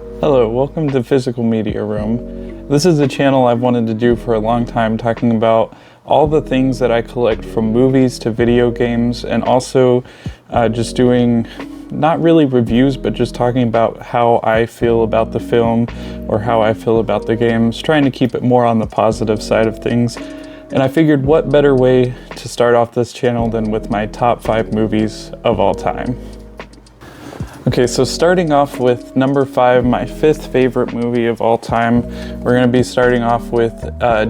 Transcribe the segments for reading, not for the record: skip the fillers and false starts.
Hello, welcome to Physical Media Room. This is a channel I've wanted to do for a long time, talking about all the things that I collect from movies to video games, and also just doing not really reviews, but just talking about how I feel about the film or how I feel about the games, trying to keep it more on the positive side of things. And I figured what better way to start off this channel than with my top 5 movies of all time. Okay, so starting off with number 5, my 5th favorite movie of all time, we're going to be starting off with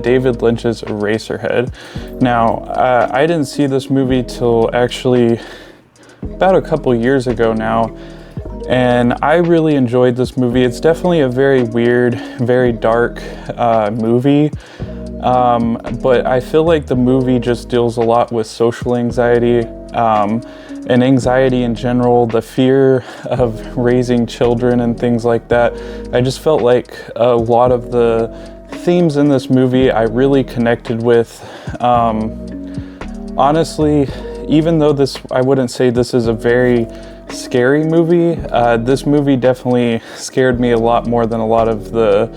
David Lynch's Eraserhead. Now, I didn't see this movie till actually about a couple years ago now, and I really enjoyed this movie. It's definitely a very weird, very dark movie, but I feel like the movie just deals a lot with social anxiety, and anxiety in general, the fear of raising children and things like that. I just felt like a lot of the themes in this movie I really connected with. Honestly, even though I wouldn't say this is a very scary movie, this movie definitely scared me a lot more than a lot of the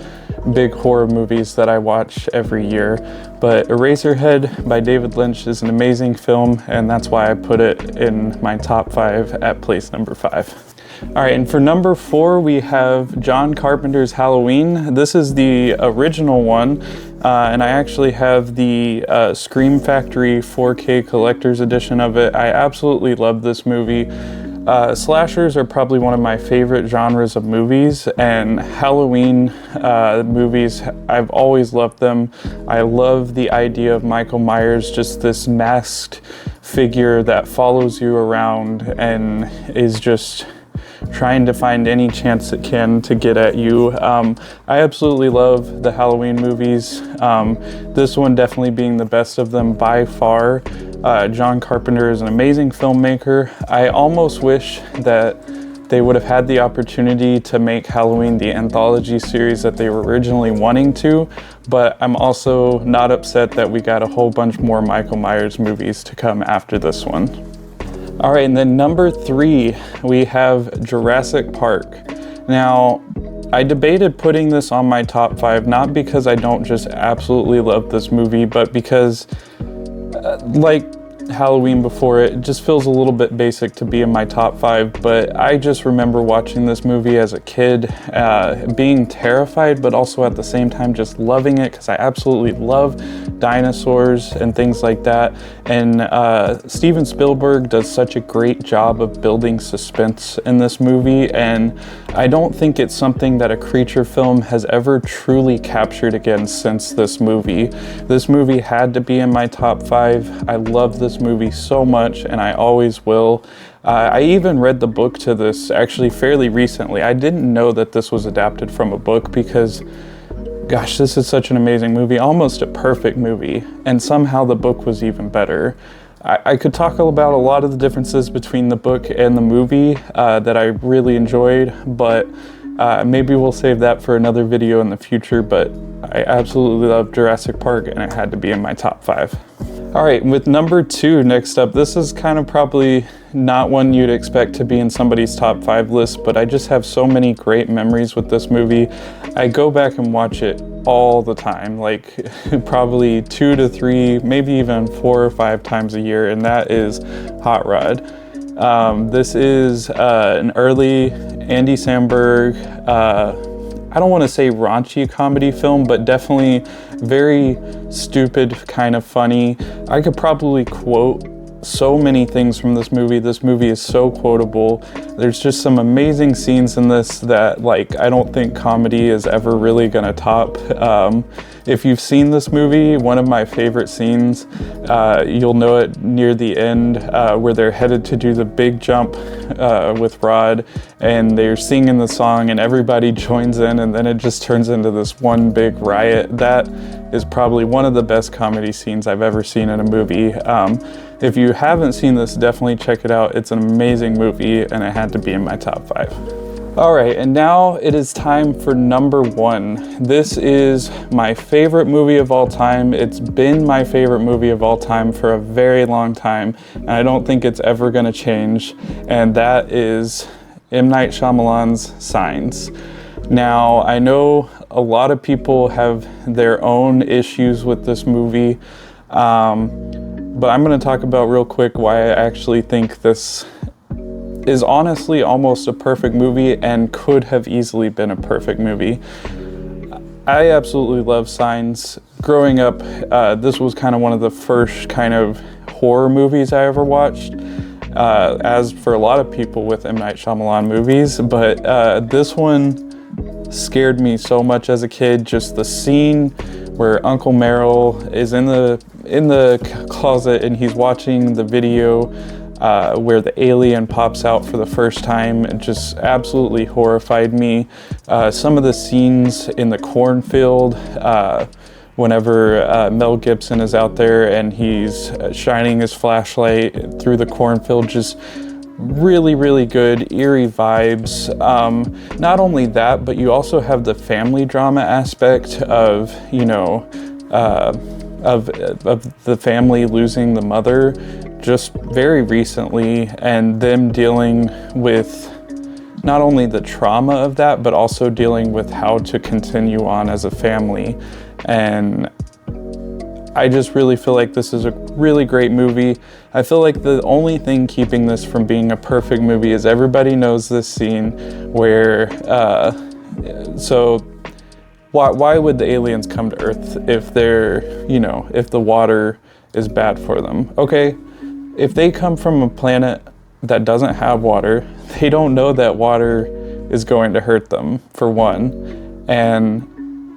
big horror movies that I watch every year. But Eraserhead by David Lynch is an amazing film, and that's why I put it in my top 5 at place number 5. All right, and for number 4, we have John Carpenter's Halloween. This is the original one, and I actually have the Scream Factory 4K collector's edition of it. I absolutely love this movie. Slashers are probably one of my favorite genres of movies, and Halloween movies, I've always loved them. I love the idea of Michael Myers, just this masked figure that follows you around and is just trying to find any chance it can to get at you. I absolutely love the Halloween movies. This one definitely being the best of them by far. John Carpenter is an amazing filmmaker. I almost wish that they would have had the opportunity to make Halloween the anthology series that they were originally wanting to, but I'm also not upset that we got a whole bunch more Michael Myers movies to come after this one. All right, and then number 3, we have Jurassic Park. Now, I debated putting this on my top 5, not because I don't just absolutely love this movie, but because like Halloween before, it just feels a little bit basic to be in my top 5, but I just remember watching this movie as a kid, being terrified, but also at the same time just loving it, because I absolutely love dinosaurs and things like that. And Steven Spielberg does such a great job of building suspense in this movie, and I don't think it's something that a creature film has ever truly captured again since this movie. This movie had to be in my top 5. I love this movie so much, and I always will. I even read the book to this actually fairly recently. I didn't know that this was adapted from a book because, gosh, this is such an amazing movie, almost a perfect movie, and somehow the book was even better. I could talk about a lot of the differences between the book and the movie that I really enjoyed, but maybe we'll save that for another video in the future. But I absolutely love Jurassic Park, and it had to be in my top 5. All right, with number 2 next up, this is kind of probably not one you'd expect to be in somebody's top 5 list, but I just have so many great memories with this movie. I go back and watch it all the time, like probably 2 to 3, maybe even 4 or 5 times a year, and that is Hot Rod. This is an early Andy Samberg, I don't want to say raunchy comedy film, but definitely very stupid, kind of funny. I could probably quote so many things from this movie. This movie is so quotable. There's just some amazing scenes in this that, like, I don't think comedy is ever really gonna top. If you've seen this movie, one of my favorite scenes, you'll know it near the end, where they're headed to do the big jump with Rod, and they're singing the song and everybody joins in, and then it just turns into this one big riot. That is probably one of the best comedy scenes I've ever seen in a movie. If you haven't seen this, definitely check it out. It's an amazing movie, and it had to be in my top 5. All right, and now it is time for number 1. This is my favorite movie of all time. It's been my favorite movie of all time for a very long time, and I don't think it's ever gonna change, and that is M. Night Shyamalan's Signs. Now, I know a lot of people have their own issues with this movie, but I'm going to talk about real quick why I actually think this is honestly almost a perfect movie and could have easily been a perfect movie. I absolutely love Signs. Growing up, this was kind of one of the first kind of horror movies I ever watched, as for a lot of people with M. Night Shyamalan movies, but this one scared me so much as a kid. Just the scene where Uncle Merrill is in the closet and he's watching the video where the alien pops out for the first time, it just absolutely horrified me. Some of the scenes in the cornfield, whenever Mel Gibson is out there and he's shining his flashlight through the cornfield, just really, really good, eerie vibes. Not only that, but you also have the family drama aspect of, you know, of the family losing the mother just very recently, and them dealing with not only the trauma of that, but also dealing with how to continue on as a family. And I just really feel like this is a really great movie. I feel like the only thing keeping this from being a perfect movie is everybody knows this scene where, so why would the aliens come to Earth if they're, you know, if the water is bad for them? Okay, if they come from a planet that doesn't have water, they don't know that water is going to hurt them, for one. And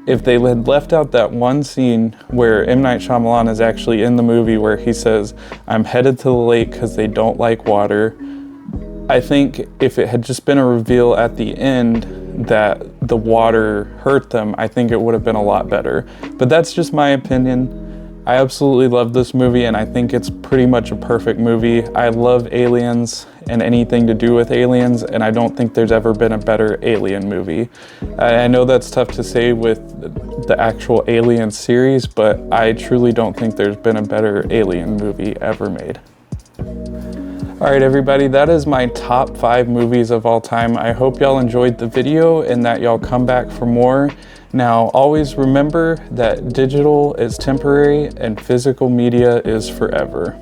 if they had left out that one scene where M. Night Shyamalan is actually in the movie where he says, I'm headed to the lake because they don't like water, I think if it had just been a reveal at the end that the water hurt them, I think it would have been a lot better. But that's just my opinion. I absolutely love this movie, and I think it's pretty much a perfect movie. I love aliens and anything to do with aliens, and I don't think there's ever been a better alien movie. I know that's tough to say with the actual Alien series, but I truly don't think there's been a better alien movie ever made. All right, everybody, that is my top 5 movies of all time. I hope y'all enjoyed the video and that y'all come back for more. Now, always remember that digital is temporary and physical media is forever.